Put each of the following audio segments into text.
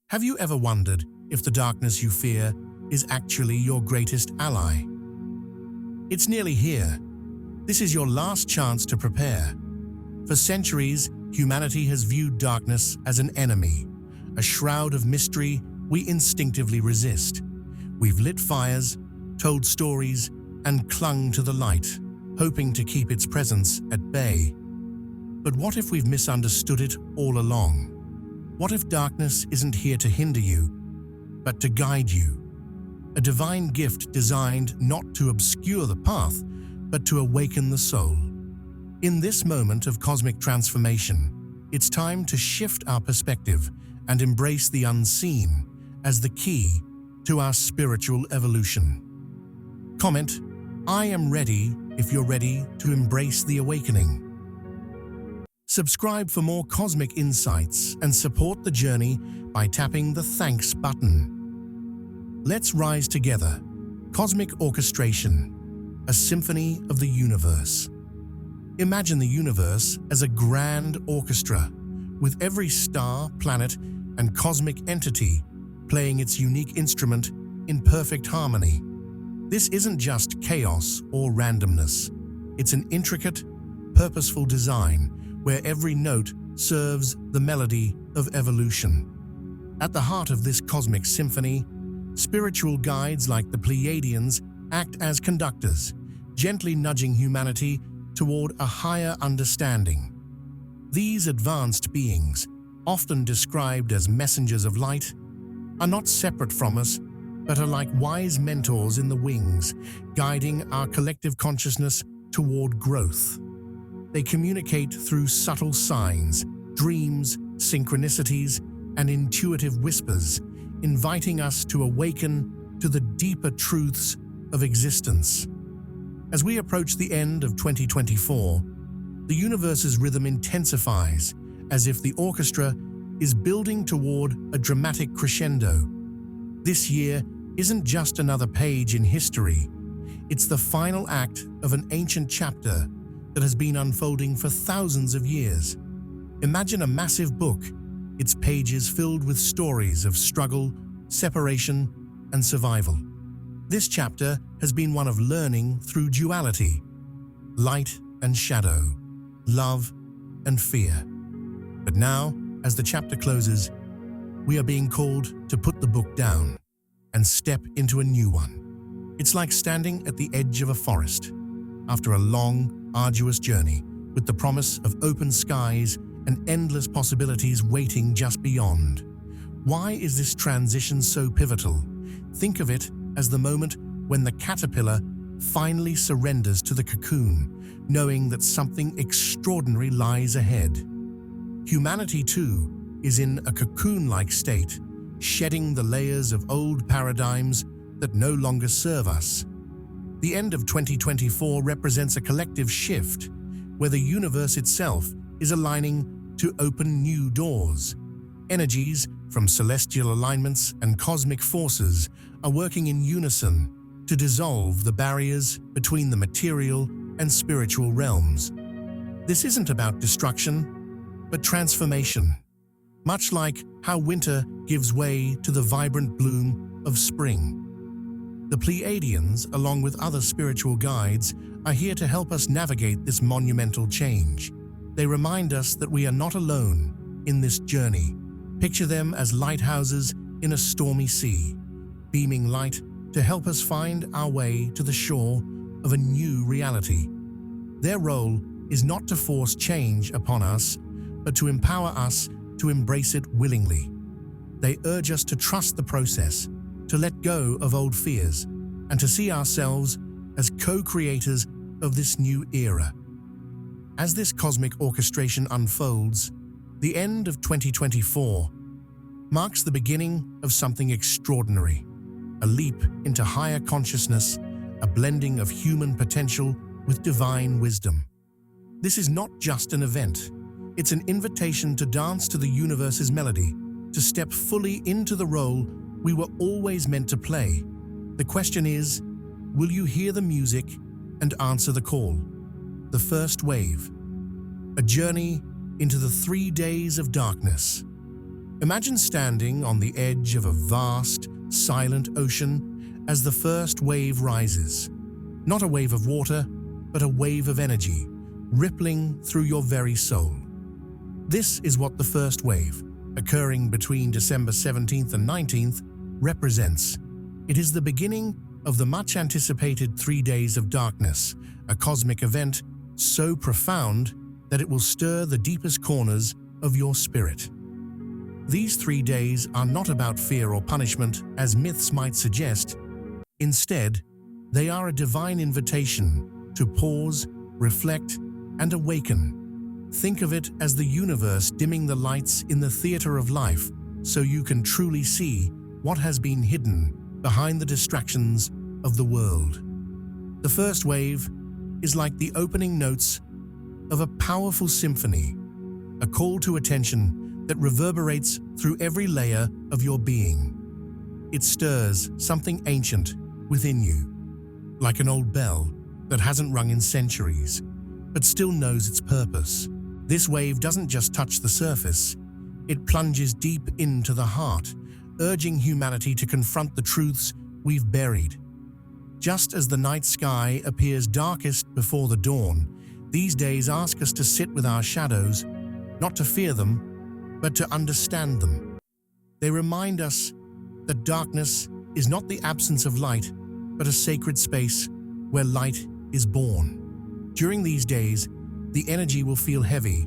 Have you ever wondered if the darkness you fear is actually your greatest ally? It's nearly here. This is your last chance to prepare. For centuries, humanity has viewed darkness as an enemy, a shroud of mystery we instinctively resist. We've lit fires, told stories, and clung to the light, hoping to keep its presence at bay. But what if we've misunderstood it all along? What if darkness isn't here to hinder you, but to guide you? A divine gift designed not to obscure the path, but to awaken the soul. In this moment of cosmic transformation, it's time to shift our perspective and embrace the unseen as the key to our spiritual evolution. Comment, "I am ready" if you're ready to embrace the awakening. Subscribe for more cosmic insights and support the journey by tapping the thanks button. Let's rise together. Cosmic orchestration, a symphony of the universe. Imagine the universe as a grand orchestra, with every star, planet, and cosmic entity playing its unique instrument in perfect harmony. This isn't just chaos or randomness. It's an intricate, purposeful design where every note serves the melody of evolution. At the heart of this cosmic symphony, spiritual guides like the Pleiadians act as conductors, gently nudging humanity toward a higher understanding. These advanced beings, often described as messengers of light, are not separate from us, but are like wise mentors in the wings, guiding our collective consciousness toward growth. They communicate through subtle signs, dreams, synchronicities, and intuitive whispers, inviting us to awaken to the deeper truths of existence. As we approach the end of 2024, the universe's rhythm intensifies, as if the orchestra is building toward a dramatic crescendo. This year isn't just another page in history. It's the final act of an ancient chapter that has been unfolding for thousands of years. Imagine a massive book, its pages filled with stories of struggle, separation, and survival. This chapter has been one of learning through duality, light and shadow, love and fear. But now, as the chapter closes, we are being called to put the book down and step into a new one. It's like standing at the edge of a forest after a long, arduous journey, with the promise of open skies and endless possibilities waiting just beyond. Why is this transition so pivotal? Think of it as the moment when the caterpillar finally surrenders to the cocoon, knowing that something extraordinary lies ahead. Humanity, too, is in a cocoon-like state, shedding the layers of old paradigms that no longer serve us. The end of 2024 represents a collective shift, where the universe itself is aligning to open new doors. Energies from celestial alignments and cosmic forces are working in unison to dissolve the barriers between the material and spiritual realms. This isn't about destruction, but transformation. Much like how winter gives way to the vibrant bloom of spring. The Pleiadians, along with other spiritual guides, are here to help us navigate this monumental change. They remind us that we are not alone in this journey. Picture them as lighthouses in a stormy sea, beaming light to help us find our way to the shore of a new reality. Their role is not to force change upon us, but to empower us to embrace it willingly. They urge us to trust the process, to let go of old fears, and to see ourselves as co-creators of this new era. As this cosmic orchestration unfolds, the end of 2024 marks the beginning of something extraordinary, a leap into higher consciousness, a blending of human potential with divine wisdom. This is not just an event, it's an invitation to dance to the universe's melody, to step fully into the role we were always meant to play. The question is, will you hear the music and answer the call? The first wave, a journey into the 3 days of darkness. Imagine standing on the edge of a vast, silent ocean as the first wave rises. Not a wave of water, but a wave of energy, rippling through your very soul. This is what the first wave, occurring between December 17th and 19th, represents. It is the beginning of the much-anticipated 3 days of darkness, a cosmic event so profound that it will stir the deepest corners of your spirit. These 3 days are not about fear or punishment, as myths might suggest. Instead, they are a divine invitation to pause, reflect, and awaken. Think of it as the universe dimming the lights in the theater of life so you can truly see what has been hidden behind the distractions of the world. The first wave is like the opening notes of a powerful symphony, a call to attention that reverberates through every layer of your being. It stirs something ancient within you, like an old bell that hasn't rung in centuries, but still knows its purpose. This wave doesn't just touch the surface, it plunges deep into the heart, urging humanity to confront the truths we've buried. Just as the night sky appears darkest before the dawn, these days ask us to sit with our shadows, not to fear them, but to understand them. They remind us that darkness is not the absence of light, but a sacred space where light is born. During these days, the energy will feel heavy,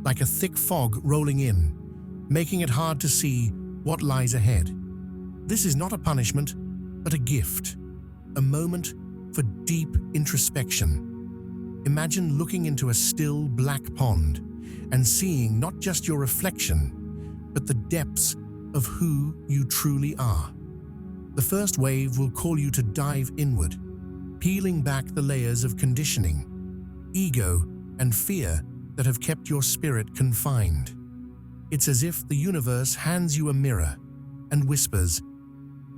like a thick fog rolling in, making it hard to see what lies ahead. This is not a punishment, but a gift, a moment for deep introspection. Imagine looking into a still black pond and seeing not just your reflection, but the depths of who you truly are. The first wave will call you to dive inward, peeling back the layers of conditioning, ego, and fear that have kept your spirit confined. It's as if the universe hands you a mirror and whispers,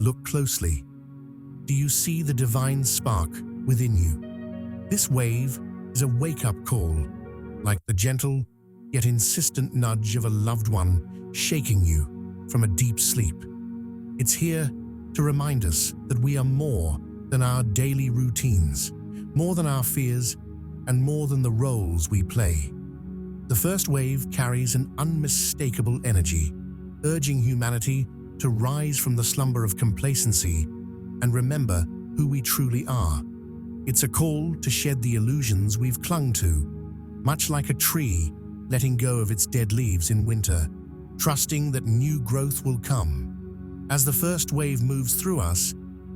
"Look closely. Do you see the divine spark within you?" This wave is a wake-up call, like the gentle yet insistent nudge of a loved one shaking you from a deep sleep. It's here to remind us that we are more than our daily routines, more than our fears, and more than the roles we play. The first wave carries an unmistakable energy, urging humanity to rise from the slumber of complacency and remember who we truly are. It's a call to shed the illusions we've clung to, much like a tree letting go of its dead leaves in winter, trusting that new growth will come. As the first wave moves through us,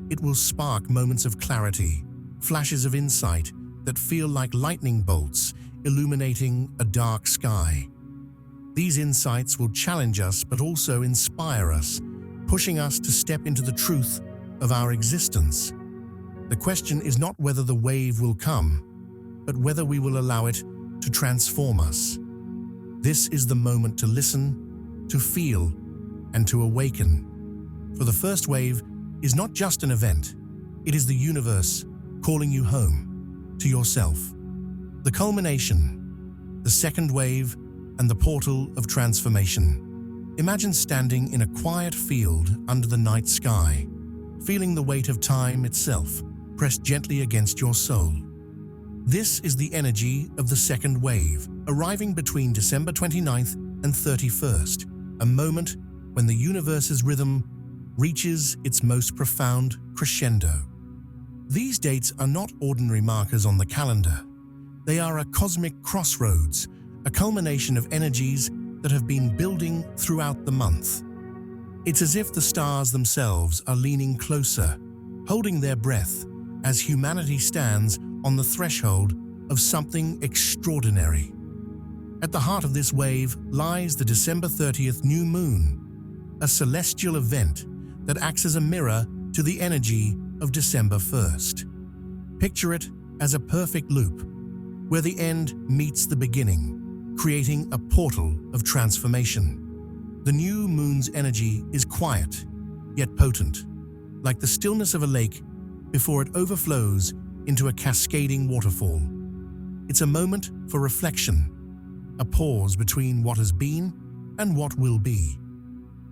it will spark moments of clarity, flashes of insight that feel like lightning bolts illuminating a dark sky. These insights will challenge us but also inspire us, pushing us to step into the truth of our existence. The question is not whether the wave will come, but whether we will allow it to transform us. This is the moment to listen, to feel, and to awaken. For the first wave is not just an event, it is the universe calling you home, to yourself. The culmination, the second wave, and the portal of transformation. Imagine standing in a quiet field under the night sky, feeling the weight of time itself pressed gently against your soul. This is the energy of the second wave, arriving between December 29th and 31st, a moment when the universe's rhythm reaches its most profound crescendo. These dates are not ordinary markers on the calendar. They are a cosmic crossroads, a culmination of energies that have been building throughout the month. It's as if the stars themselves are leaning closer, holding their breath as humanity stands on the threshold of something extraordinary. At the heart of this wave lies the December 30th new moon, a celestial event that acts as a mirror to the energy of December 1st. Picture it as a perfect loop, where the end meets the beginning, creating a portal of transformation. The new moon's energy is quiet, yet potent, like the stillness of a lake before it overflows into a cascading waterfall. It's a moment for reflection, a pause between what has been and what will be.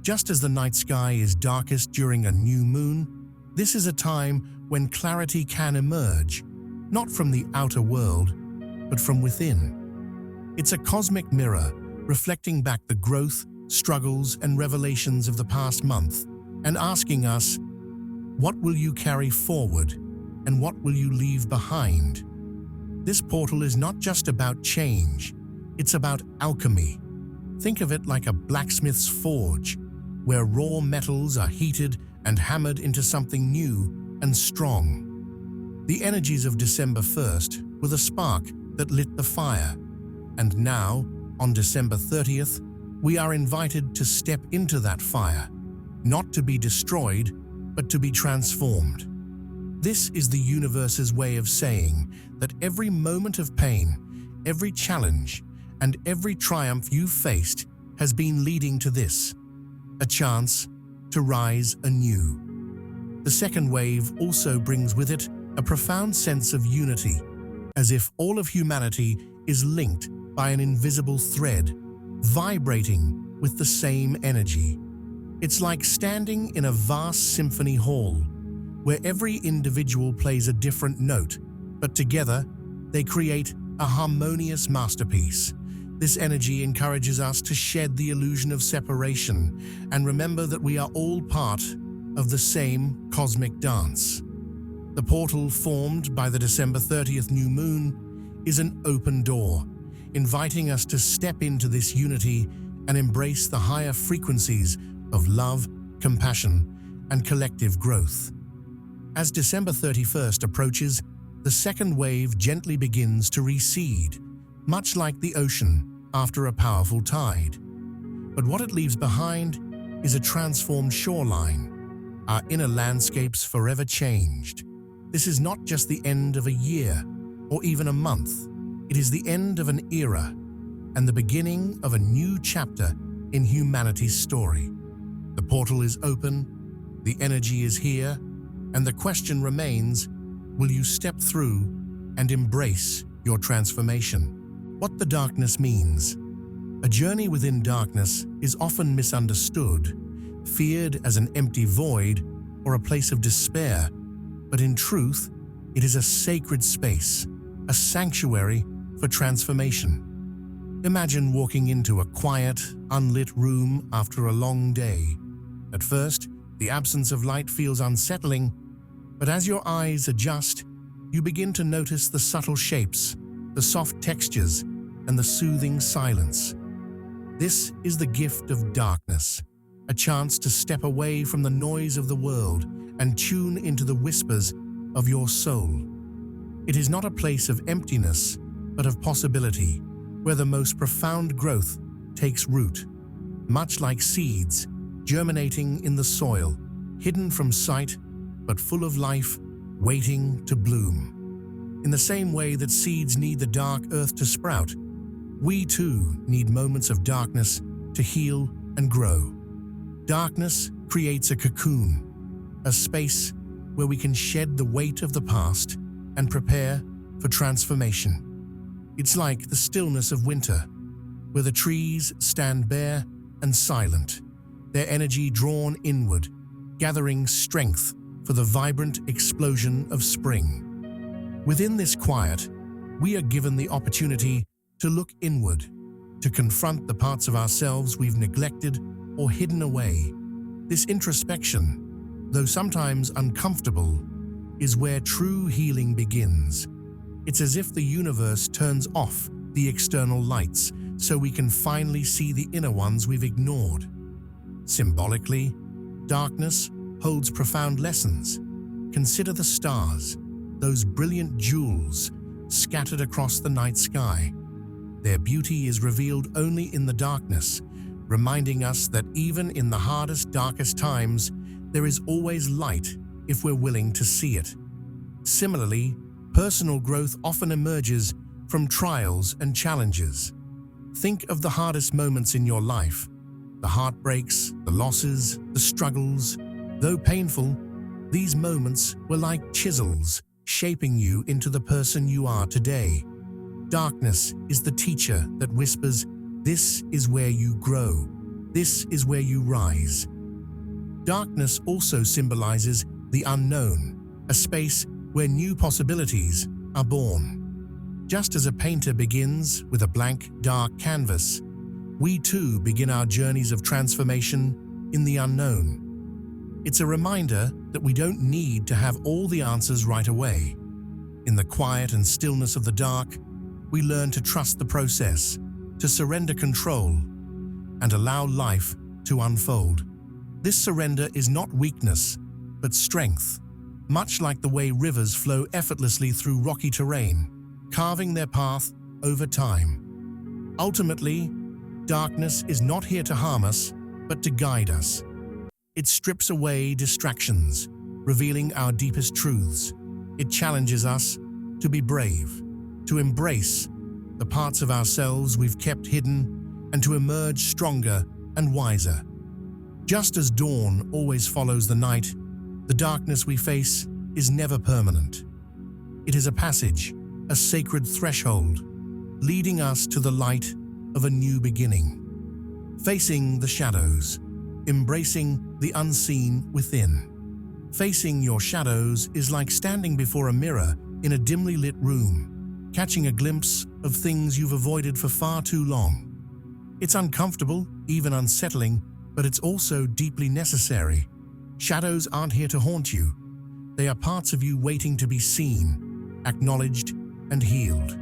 Just as the night sky is darkest during a new moon, this is a time when clarity can emerge, not from the outer world, but from within. It's a cosmic mirror reflecting back the growth, struggles, and revelations of the past month, and asking us, what will you carry forward, and what will you leave behind? This portal is not just about change, it's about alchemy. Think of it like a blacksmith's forge, where raw metals are heated and hammered into something new and strong. The energies of December 1st were the spark that lit the fire, and now, on December 30th, we are invited to step into that fire, not to be destroyed, but to be transformed. This is the universe's way of saying that every moment of pain, every challenge, and every triumph you've faced has been leading to this, a chance to rise anew. The second wave also brings with it a profound sense of unity, as if all of humanity is linked by an invisible thread, vibrating with the same energy. It's like standing in a vast symphony hall, where every individual plays a different note, but together they create a harmonious masterpiece. This energy encourages us to shed the illusion of separation and remember that we are all part of the same cosmic dance. The portal formed by the December 30th new moon is an open door, inviting us to step into this unity and embrace the higher frequencies of love, compassion, and collective growth. As December 31st approaches, the second wave gently begins to recede, much like the ocean after a powerful tide. But what it leaves behind is a transformed shoreline, our inner landscapes forever changed. This is not just the end of a year or even a month. It is the end of an era and the beginning of a new chapter in humanity's story. The portal is open, the energy is here, and the question remains, will you step through and embrace your transformation? What the darkness means. A journey within darkness is often misunderstood, feared as an empty void or a place of despair, but in truth, it is a sacred space, a sanctuary for transformation. Imagine walking into a quiet, unlit room after a long day. At first, the absence of light feels unsettling, but as your eyes adjust, you begin to notice the subtle shapes, the soft textures, and the soothing silence. This is the gift of darkness, a chance to step away from the noise of the world and tune into the whispers of your soul. It is not a place of emptiness, but of possibility, where the most profound growth takes root, much like seeds germinating in the soil, hidden from sight, but full of life, waiting to bloom. In the same way that seeds need the dark earth to sprout, we too need moments of darkness to heal and grow. Darkness creates a cocoon, a space where we can shed the weight of the past and prepare for transformation. It's like the stillness of winter, where the trees stand bare and silent, their energy drawn inward, gathering strength for the vibrant explosion of spring. Within this quiet, we are given the opportunity to look inward, to confront the parts of ourselves we've neglected or hidden away. This introspection, though sometimes uncomfortable, is where true healing begins. It's as if the universe turns off the external lights so we can finally see the inner ones we've ignored. Symbolically, darkness holds profound lessons. Consider the stars, those brilliant jewels scattered across the night sky. Their beauty is revealed only in the darkness, reminding us that even in the hardest, darkest times, there is always light if we're willing to see it. Similarly, personal growth often emerges from trials and challenges. Think of the hardest moments in your life, the heartbreaks, the losses, the struggles. Though painful, these moments were like chisels, shaping you into the person you are today. Darkness is the teacher that whispers, "This is where you grow." This is where you rise. Darkness also symbolizes the unknown, a space where new possibilities are born. Just as a painter begins with a blank, dark canvas, we too begin our journeys of transformation in the unknown. It's a reminder that we don't need to have all the answers right away. In the quiet and stillness of the dark, we learn to trust the process, to surrender control, and allow life to unfold. This surrender is not weakness, but strength, much like the way rivers flow effortlessly through rocky terrain, carving their path over time. Ultimately, darkness is not here to harm us, but to guide us. It strips away distractions, revealing our deepest truths. It challenges us to be brave, to embrace the parts of ourselves we've kept hidden, and to emerge stronger and wiser. Just as dawn always follows the night, the darkness we face is never permanent. It is a passage, a sacred threshold, leading us to the light of a new beginning. Facing the shadows, embracing the unseen within. Facing your shadows is like standing before a mirror in a dimly lit room, catching a glimpse of things you've avoided for far too long. It's uncomfortable, even unsettling, but it's also deeply necessary. Shadows aren't here to haunt you. They are parts of you waiting to be seen, acknowledged, and healed.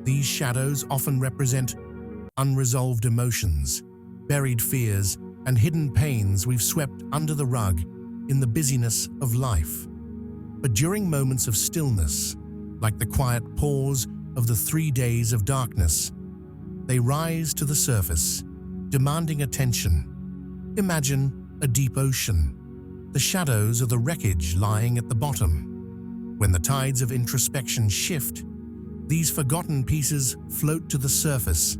These shadows often represent unresolved emotions, buried fears, and hidden pains we've swept under the rug in the busyness of life. But during moments of stillness, like the quiet pause of the 3 days of darkness, they rise to the surface, demanding attention. Imagine a deep ocean. The shadows are the wreckage lying at the bottom. When the tides of introspection shift, these forgotten pieces float to the surface,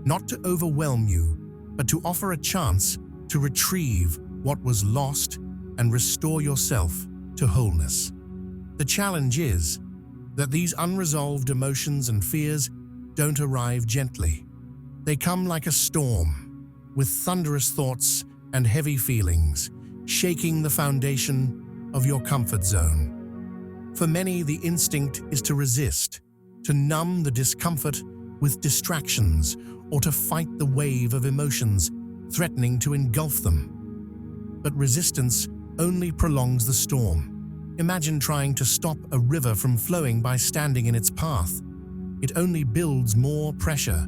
not to overwhelm you, but to offer a chance to retrieve what was lost and restore yourself to wholeness. The challenge is that these unresolved emotions and fears don't arrive gently. They come like a storm, with thunderous thoughts and heavy feelings, shaking the foundation of your comfort zone. For many, the instinct is to resist, to numb the discomfort with distractions, or to fight the wave of emotions threatening to engulf them. But resistance only prolongs the storm. Imagine trying to stop a river from flowing by standing in its path. It only builds more pressure.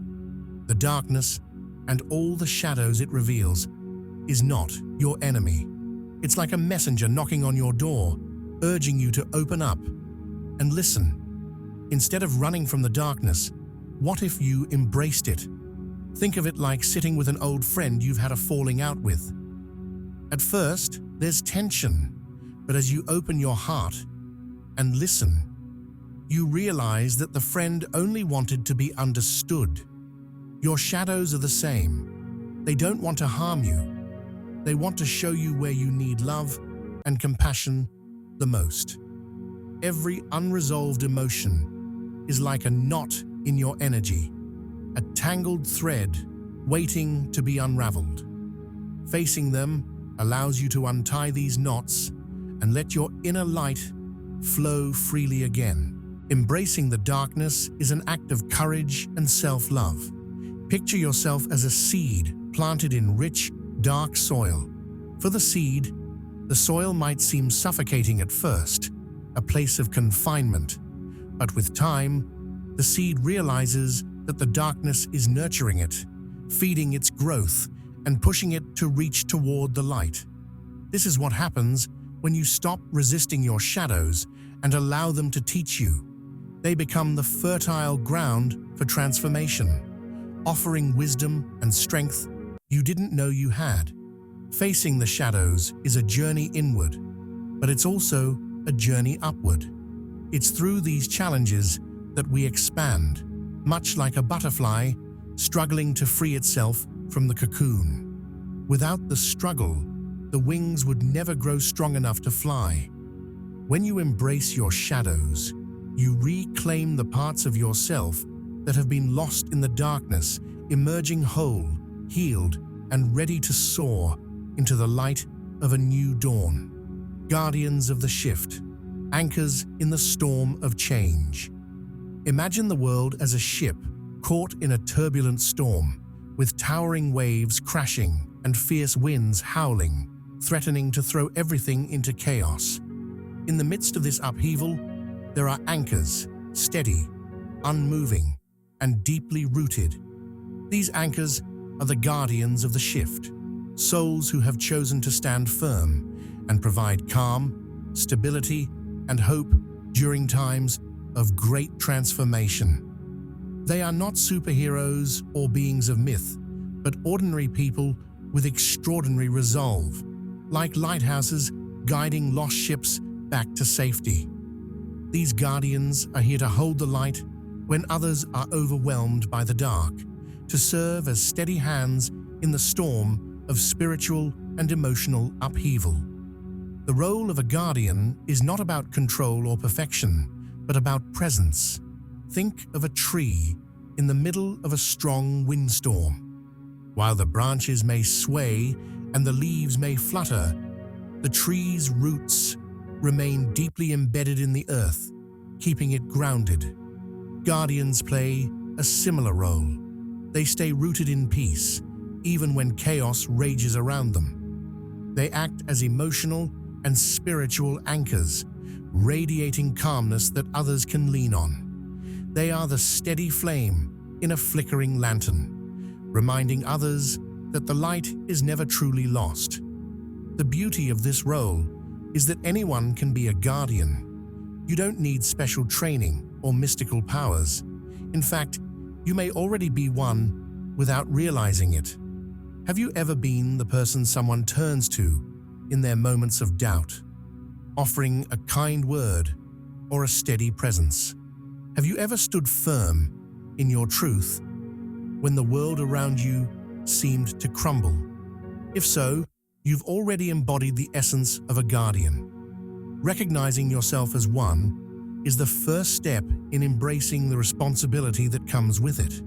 The darkness and all the shadows it reveals is not your enemy. It's like a messenger knocking on your door, urging you to open up and listen. Instead of running from the darkness, what if you embraced it? Think of it like sitting with an old friend you've had a falling out with. At first, there's tension, but as you open your heart and listen, you realize that the friend only wanted to be understood. Your shadows are the same. They don't want to harm you. They want to show you where you need love and compassion the most. Every unresolved emotion is like a knot in your energy, a tangled thread waiting to be unraveled. Facing them allows you to untie these knots and let your inner light flow freely again. Embracing the darkness is an act of courage and self-love. Picture yourself as a seed planted in rich, dark soil. For the seed, the soil might seem suffocating at first, a place of confinement. But with time, the seed realizes that the darkness is nurturing it, feeding its growth, and pushing it to reach toward the light. This is what happens when you stop resisting your shadows and allow them to teach you. They become the fertile ground for transformation, offering wisdom and strength you didn't know you had. Facing the shadows is a journey inward, but it's also a journey upward. It's through these challenges that we expand, much like a butterfly struggling to free itself from the cocoon. Without the struggle, the wings would never grow strong enough to fly. When you embrace your shadows, you reclaim the parts of yourself that have been lost in the darkness, emerging whole, healed, and ready to soar into the light of a new dawn. Guardians of the shift, anchors in the storm of change. Imagine the world as a ship caught in a turbulent storm, with towering waves crashing and fierce winds howling, threatening to throw everything into chaos. In the midst of this upheaval, there are anchors, steady, unmoving, and deeply rooted. These anchors are the guardians of the shift, souls who have chosen to stand firm and provide calm, stability, and hope during times of great transformation. They are not superheroes or beings of myth, but ordinary people with extraordinary resolve, like lighthouses guiding lost ships back to safety. These guardians are here to hold the light when others are overwhelmed by the dark, to serve as steady hands in the storm of spiritual and emotional upheaval. The role of a guardian is not about control or perfection, but about presence. Think of a tree in the middle of a strong windstorm. While the branches may sway and the leaves may flutter, the tree's roots remain deeply embedded in the earth, keeping it grounded. Guardians play a similar role. They stay rooted in peace, even when chaos rages around them. They act as emotional and spiritual anchors, radiating calmness that others can lean on. They are the steady flame in a flickering lantern, reminding others that the light is never truly lost. The beauty of this role is that anyone can be a guardian. You don't need special training or mystical powers. In fact, you may already be one without realizing it. Have you ever been the person someone turns to in their moments of doubt, offering a kind word or a steady presence? Have you ever stood firm in your truth when the world around you seemed to crumble? If so, you've already embodied the essence of a guardian. Recognizing yourself as one is the first step in embracing the responsibility that comes with it.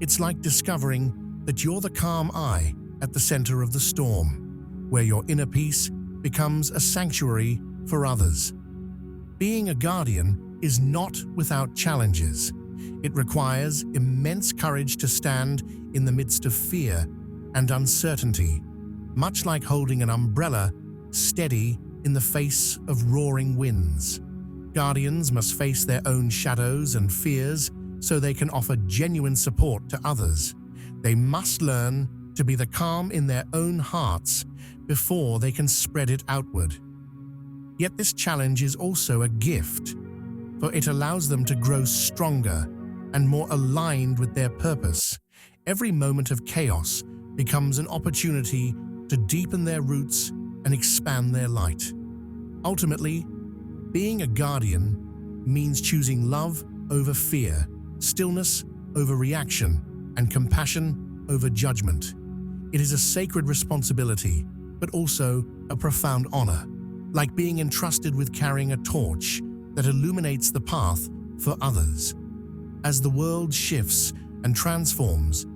It's like discovering that you're the calm eye at the center of the storm, where your inner peace becomes a sanctuary for others. Being a guardian is not without challenges. It requires immense courage to stand in the midst of fear and uncertainty, much like holding an umbrella steady in the face of roaring winds. Guardians must face their own shadows and fears so they can offer genuine support to others. They must learn to be the calm in their own hearts before they can spread it outward. Yet this challenge is also a gift, for it allows them to grow stronger and more aligned with their purpose. Every moment of chaos becomes an opportunity to deepen their roots and expand their light. Ultimately, being a guardian means choosing love over fear, stillness over reaction, and compassion over judgment. It is a sacred responsibility, but also a profound honor, like being entrusted with carrying a torch that illuminates the path for others. As the world shifts and transforms,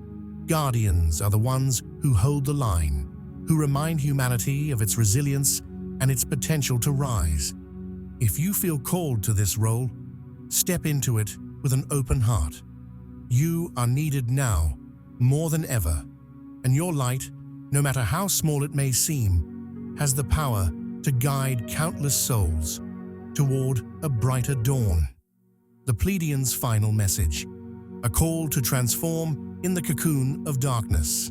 guardians are the ones who hold the line, who remind humanity of its resilience and its potential to rise. If you feel called to this role, step into it with an open heart. You are needed now, more than ever, and your light, no matter how small it may seem, has the power to guide countless souls toward a brighter dawn. The Pleiadians' final message, a call to transform in the cocoon of darkness.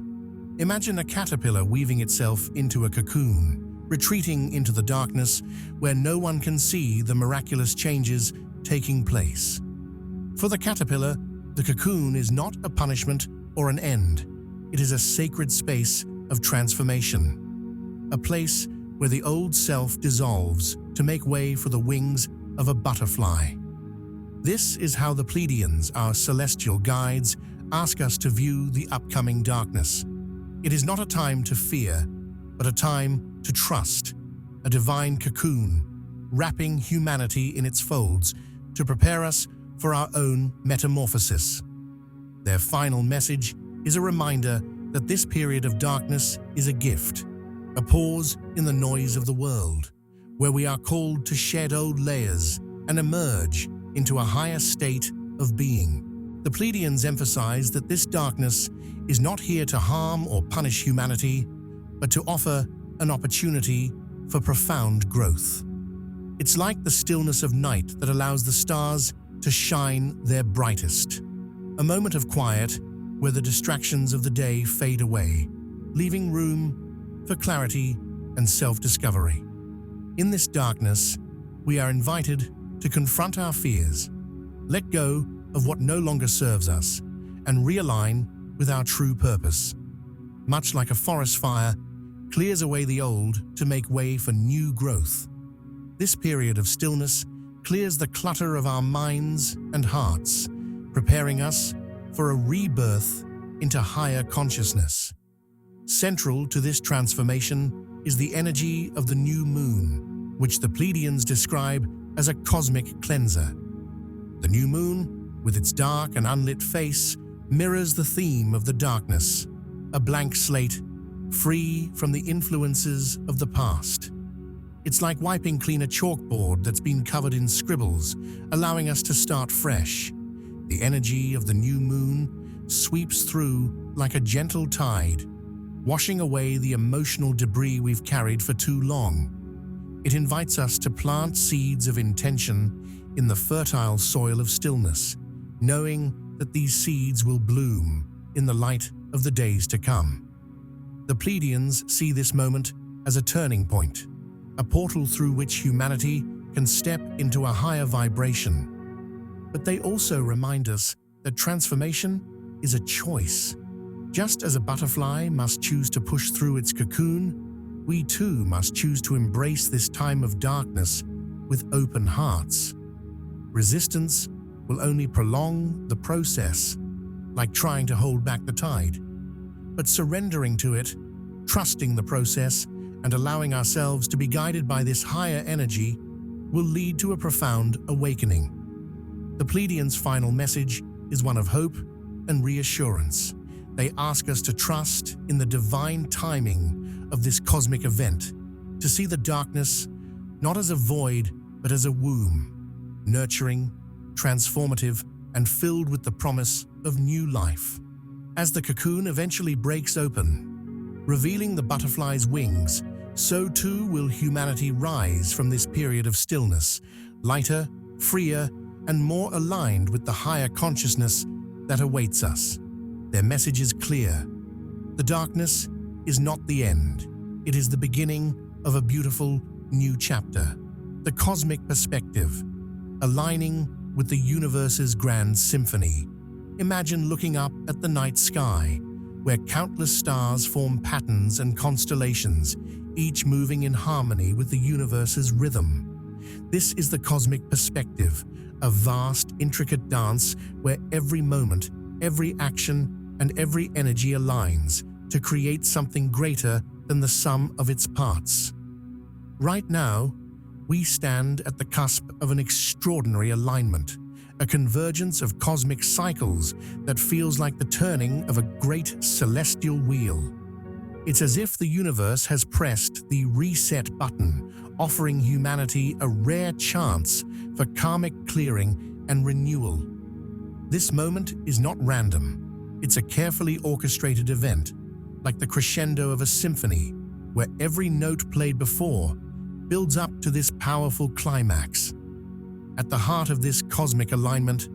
Imagine a caterpillar weaving itself into a cocoon, retreating into the darkness where no one can see the miraculous changes taking place. For the caterpillar, the cocoon is not a punishment or an end. It is a sacred space of transformation, a place where the old self dissolves to make way for the wings of a butterfly. This is how the Pleiadians, our celestial guides, ask us to view the upcoming darkness. It is not a time to fear, but a time to trust, a divine cocoon, wrapping humanity in its folds to prepare us for our own metamorphosis. Their final message is a reminder that this period of darkness is a gift, a pause in the noise of the world, where we are called to shed old layers and emerge into a higher state of being. The Pleiadians emphasize that this darkness is not here to harm or punish humanity, but to offer an opportunity for profound growth. It's like the stillness of night that allows the stars to shine their brightest, a moment of quiet where the distractions of the day fade away, leaving room for clarity and self-discovery. In this darkness, we are invited to confront our fears, let go of what no longer serves us, and realign with our true purpose. Much like a forest fire clears away the old to make way for new growth, this period of stillness clears the clutter of our minds and hearts, preparing us for a rebirth into higher consciousness. Central to this transformation is the energy of the new moon, which the Pleiadians describe as a cosmic cleanser. The new moon, with its dark and unlit face, mirrors the theme of the darkness, a blank slate, free from the influences of the past. It's like wiping clean a chalkboard that's been covered in scribbles, allowing us to start fresh. The energy of the new moon sweeps through like a gentle tide, washing away the emotional debris we've carried for too long. It invites us to plant seeds of intention in the fertile soil of stillness, knowing that these seeds will bloom in the light of the days to come. The Pleiadians see this moment as a turning point, a portal through which humanity can step into a higher vibration. But they also remind us that transformation is a choice. Just as a butterfly must choose to push through its cocoon, we too must choose to embrace this time of darkness with open hearts. Resistance will only prolong the process, like trying to hold back the tide. But surrendering to it, trusting the process, and allowing ourselves to be guided by this higher energy will lead to a profound awakening. The Pleiadians' final message is one of hope and reassurance. They ask us to trust in the divine timing of this cosmic event, to see the darkness not as a void, but as a womb, nurturing, transformative, and filled with the promise of new life. As the cocoon eventually breaks open, revealing the butterfly's wings, so too will humanity rise from this period of stillness, lighter, freer, and more aligned with the higher consciousness that awaits us. Their message is clear. The darkness is not the end. It is the beginning of a beautiful new chapter. The cosmic perspective, aligning with the universe's grand symphony. Imagine looking up at the night sky, where countless stars form patterns and constellations, each moving in harmony with the universe's rhythm. This is the cosmic perspective, a vast, intricate dance where every moment, every action, and every energy aligns to create something greater than the sum of its parts. Right now, we stand at the cusp of an extraordinary alignment, a convergence of cosmic cycles that feels like the turning of a great celestial wheel. It's as if the universe has pressed the reset button, offering humanity a rare chance for karmic clearing and renewal. This moment is not random. It's a carefully orchestrated event, like the crescendo of a symphony, where every note played before builds up to this powerful climax. At the heart of this cosmic alignment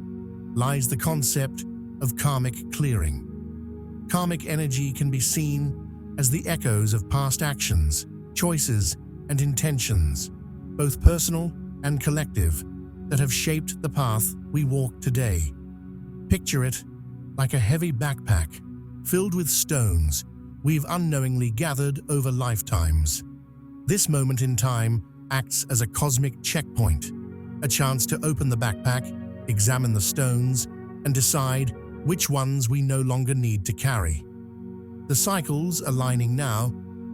lies the concept of karmic clearing. Karmic energy can be seen as the echoes of past actions, choices, and intentions, both personal and collective, that have shaped the path we walk today. Picture it like a heavy backpack filled with stones we've unknowingly gathered over lifetimes. This moment in time acts as a cosmic checkpoint, a chance to open the backpack, examine the stones, and decide which ones we no longer need to carry. The cycles aligning now,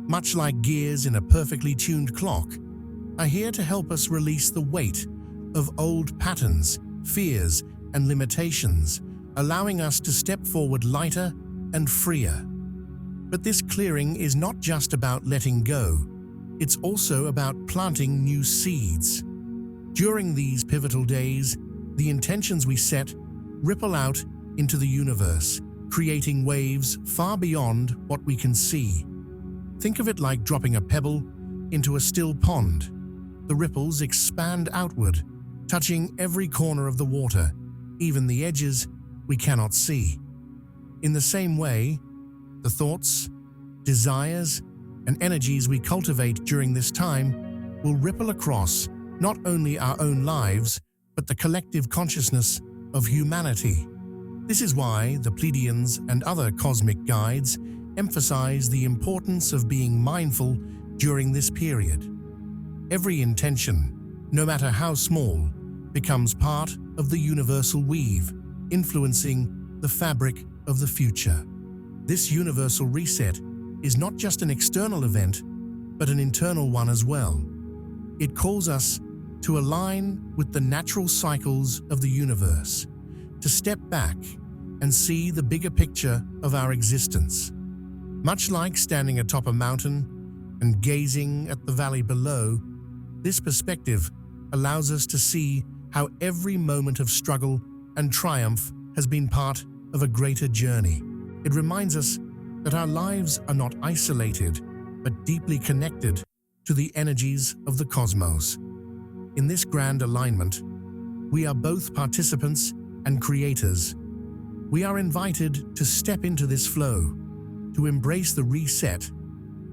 much like gears in a perfectly tuned clock, are here to help us release the weight of old patterns, fears, and limitations, allowing us to step forward lighter and freer. But this clearing is not just about letting go, it's also about planting new seeds. During these pivotal days, the intentions we set ripple out into the universe, creating waves far beyond what we can see. Think of it like dropping a pebble into a still pond. The ripples expand outward, touching every corner of the water, even the edges we cannot see. In the same way, the thoughts, desires, and energies we cultivate during this time will ripple across not only our own lives, but the collective consciousness of humanity. This is why the Pleiadians and other cosmic guides emphasize the importance of being mindful during this period. Every intention, no matter how small, becomes part of the universal weave, influencing the fabric of the future. This universal reset is not just an external event, but an internal one as well. It calls us to align with the natural cycles of the universe, to step back and see the bigger picture of our existence. Much like standing atop a mountain and gazing at the valley below, this perspective allows us to see how every moment of struggle and triumph has been part of a greater journey. It reminds us that our lives are not isolated, but deeply connected to the energies of the cosmos. In this grand alignment, we are both participants and creators. We are invited to step into this flow, to embrace the reset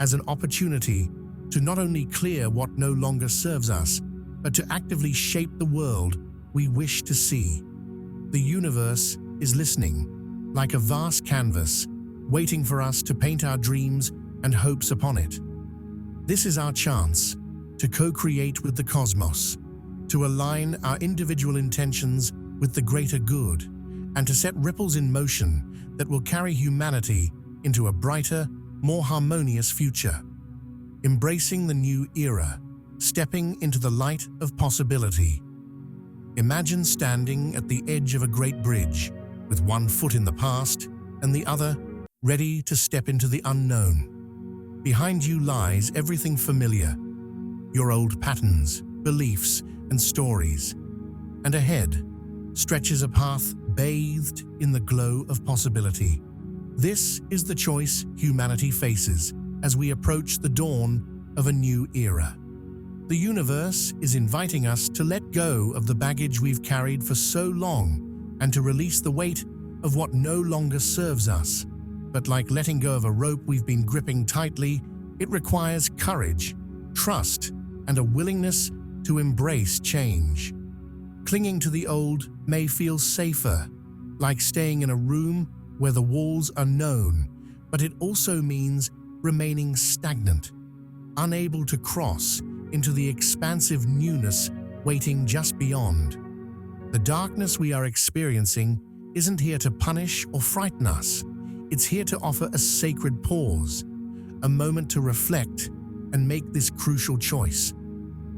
as an opportunity to not only clear what no longer serves us, but to actively shape the world we wish to see. The universe is listening, like a vast canvas, waiting for us to paint our dreams and hopes upon it. This is our chance to co-create with the cosmos, to align our individual intentions with the greater good, and to set ripples in motion that will carry humanity into a brighter, more harmonious future. Embracing the new era, stepping into the light of possibility. Imagine standing at the edge of a great bridge, with one foot in the past and the other ready to step into the unknown. Behind you lies everything familiar, your old patterns, beliefs, and stories. And ahead stretches a path bathed in the glow of possibility. This is the choice humanity faces as we approach the dawn of a new era. The universe is inviting us to let go of the baggage we've carried for so long and to release the weight of what no longer serves us. But like letting go of a rope we've been gripping tightly, it requires courage, trust, and a willingness to embrace change. Clinging to the old may feel safer, like staying in a room where the walls are known, but it also means remaining stagnant, unable to cross into the expansive newness waiting just beyond. The darkness we are experiencing isn't here to punish or frighten us. It's here to offer a sacred pause, a moment to reflect and make this crucial choice.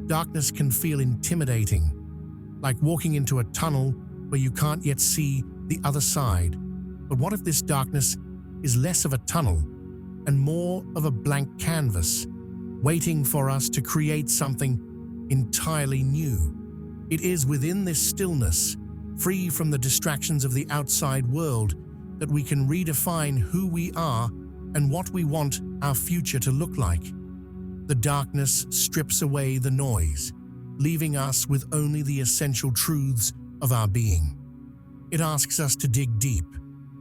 Darkness can feel intimidating, like walking into a tunnel where you can't yet see the other side. But what if this darkness is less of a tunnel and more of a blank canvas, waiting for us to create something entirely new? It is within this stillness, free from the distractions of the outside world, that we can redefine who we are and what we want our future to look like. The darkness strips away the noise, leaving us with only the essential truths of our being. It asks us to dig deep,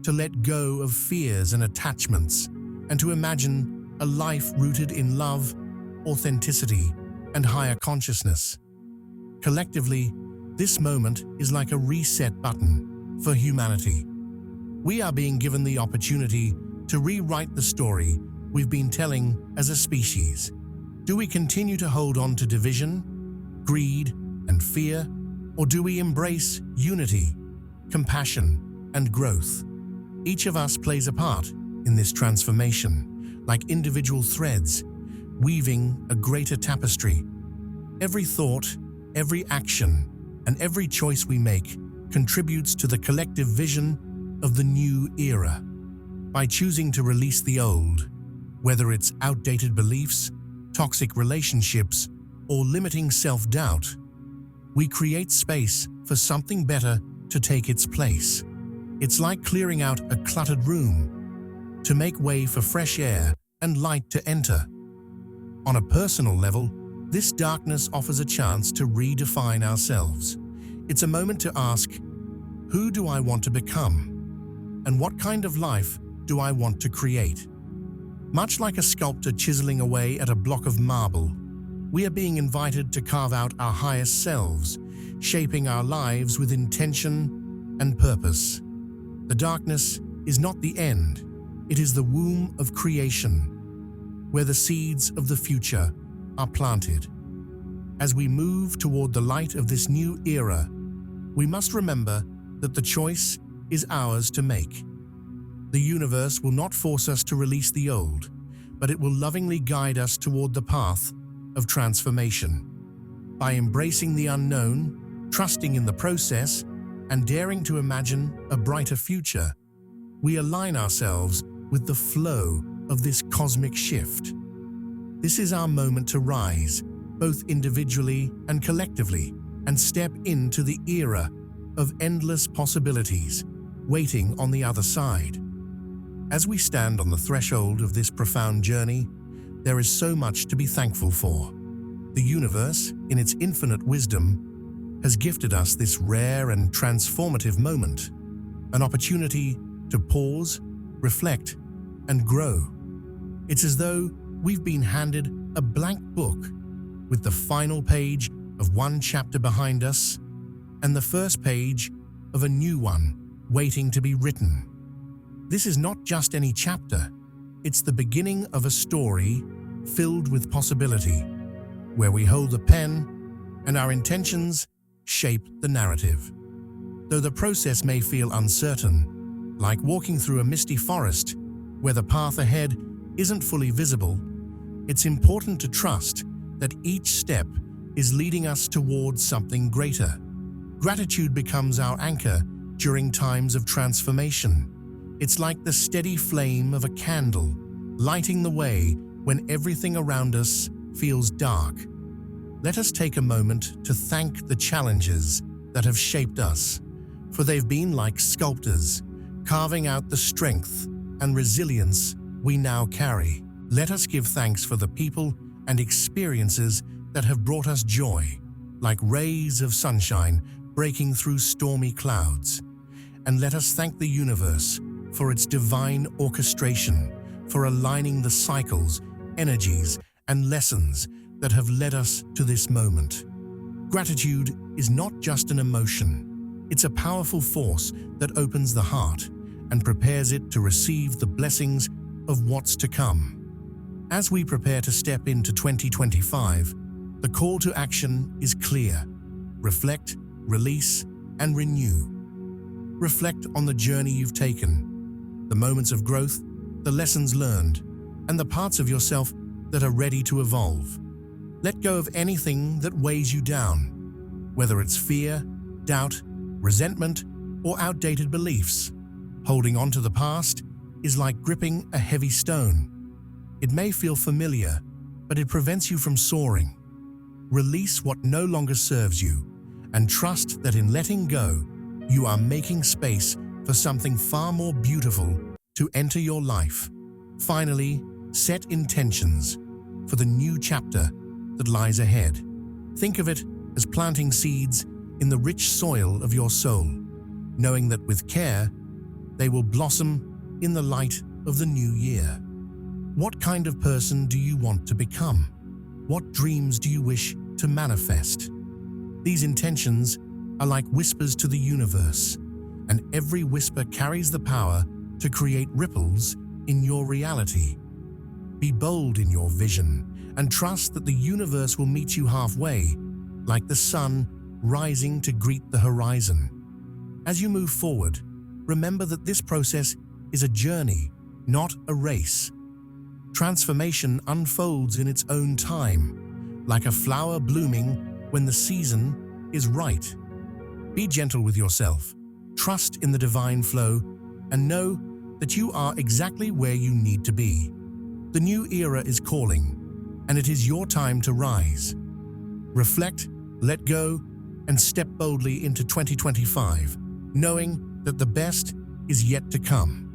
to let go of fears and attachments, and to imagine a life rooted in love, authenticity, and higher consciousness. Collectively, this moment is like a reset button for humanity. We are being given the opportunity to rewrite the story we've been telling as a species. Do we continue to hold on to division, greed, and fear, or do we embrace unity, compassion, and growth? Each of us plays a part in this transformation, like individual threads, weaving a greater tapestry. Every thought, every action, and every choice we make contributes to the collective vision of the new era. By choosing to release the old, Whether it's outdated beliefs, toxic relationships, or limiting self-doubt, we create space for something better to take its place. It's like clearing out a cluttered room to make way for fresh air and light to enter. On a personal level, this darkness offers a chance to redefine ourselves. It's a moment to ask, who do I want to become? And what kind of life do I want to create? Much like a sculptor chiseling away at a block of marble, we are being invited to carve out our highest selves, shaping our lives with intention and purpose. The darkness is not the end, it is the womb of creation, where the seeds of the future are planted. As we move toward the light of this new era, we must remember that the choice is ours to make. The universe will not force us to release the old, but it will lovingly guide us toward the path of transformation. By embracing the unknown, trusting in the process, and daring to imagine a brighter future, we align ourselves with the flow of this cosmic shift. This is our moment to rise, both individually and collectively, and step into the era of endless possibilities waiting on the other side. As we stand on the threshold of this profound journey, there is so much to be thankful for. The universe, in its infinite wisdom, has gifted us this rare and transformative moment, an opportunity to pause, reflect, and grow. It's as though we've been handed a blank book with the final page of one chapter behind us and the first page of a new one waiting to be written. This is not just any chapter, it's the beginning of a story filled with possibility, where we hold the pen and our intentions shape the narrative. Though the process may feel uncertain, like walking through a misty forest where the path ahead isn't fully visible, it's important to trust that each step is leading us towards something greater. Gratitude becomes our anchor during times of transformation. It's like the steady flame of a candle, lighting the way when everything around us feels dark. Let us take a moment to thank the challenges that have shaped us, for they've been like sculptors, carving out the strength and resilience we now carry. Let us give thanks for the people and experiences that have brought us joy, like rays of sunshine breaking through stormy clouds. And let us thank the universe for its divine orchestration, for aligning the cycles, energies, and lessons that have led us to this moment. Gratitude is not just an emotion, it's a powerful force that opens the heart and prepares it to receive the blessings of what's to come. As we prepare to step into 2025, the call to action is clear. Reflect, release, and renew. Reflect on the journey you've taken, the moments of growth, the lessons learned, and the parts of yourself that are ready to evolve. Let go of anything that weighs you down, whether it's fear, doubt, resentment, or outdated beliefs. Holding on to the past is like gripping a heavy stone. It may feel familiar, but it prevents you from soaring. Release what no longer serves you, and trust that in letting go, you are making space for something far more beautiful to enter your life. Finally, set intentions for the new chapter that lies ahead. Think of it as planting seeds in the rich soil of your soul, knowing that with care, they will blossom in the light of the new year. What kind of person do you want to become? What dreams do you wish to manifest? These intentions are like whispers to the universe, and every whisper carries the power to create ripples in your reality. Be bold in your vision and trust that the universe will meet you halfway, like the sun rising to greet the horizon. As you move forward, remember that this process is a journey, not a race. Transformation unfolds in its own time, like a flower blooming when the season is right. Be gentle with yourself, trust in the divine flow, and know that you are exactly where you need to be. The new era is calling, and it is your time to rise. Reflect, let go, and step boldly into 2025, knowing that the best is yet to come.